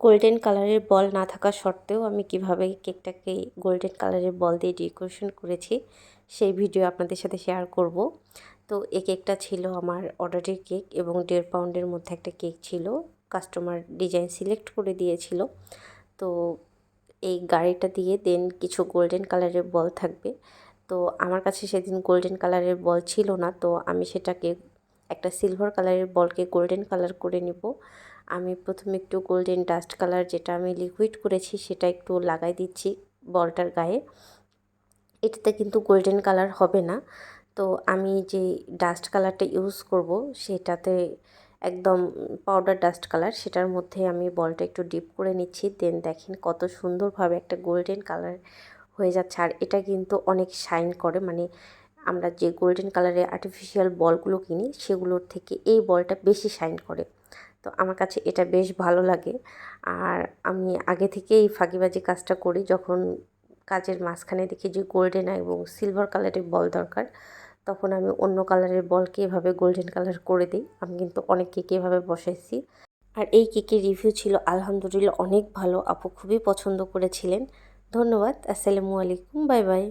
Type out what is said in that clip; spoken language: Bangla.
গোল্ডেন কালারের বল না থাকা সত্ত্বেও আমি কিভাবে কেকটাকে গোল্ডেন কালারের বল দিয়ে ডেকোরেশন করেছি সেই ভিডিও আপনাদের সাথে শেয়ার করব। তো এই কেকটা ছিল আমার অর্ডারের কেক এবং 1.5 পাউন্ডের মধ্যে একটা কেক ছিল। কাস্টমার ডিজাইন সিলেক্ট করে দিয়েছিল। তো এই গাড়িটা দিয়ে দেন কিছু গোল্ডেন কালারের বল থাকবে। তো আমার কাছে সেদিন গোল্ডেন কালারের বল ছিল না, তো আমি সেটাকে একটা সিলভার কালারের বলকে গোল্ডেন কালার করে নিব। আমি প্রথমে একটু গোল্ডেন ডাস্ট কালার, যেটা আমি লিকুইড করেছি, সেটা একটু লাগাই দিচ্ছি বলটার গায়ে। এটাতে কিন্তু গোল্ডেন কালার হবে না। তো আমি যে ডাস্ট কালারটা ইউজ করব সেটাতে একদম পাউডার ডাস্ট কালার, সেটার মধ্যে আমি বলটা একটু ডিপ করে নিচ্ছি। দেন দেখেন কত সুন্দরভাবে একটা গোল্ডেন কালার হয়ে যাচ্ছে। আর এটা কিন্তু অনেক শাইন করে, মানে আমরা যে গোল্ডেন কালারের আর্টিফিশিয়াল বলগুলো কিনি সেগুলোর থেকে এই বলটা বেশি শাইন করে। তো আমার কাছে এটা বেশ ভালো লাগে। আর আমি আগে থেকেই ফাঁকিবাজি কাজটা করি, যখন কাজের মাঝখানে দেখি যে গোল্ডেন এবং সিলভার কালারের বল দরকার, তখন আমি অন্য কালারের বলকে এভাবে গোল্ডেন কালার করে দিই। আমি কিন্তু অনেক কেক এভাবে বসাইছি। আর এই কেকের রিভিউ ছিল আলহামদুলিল্লাহ অনেক ভালো। আপু খুবই পছন্দ করেছিলেন। ধন্যবাদ। আসসালামু আলাইকুম। Bye bye.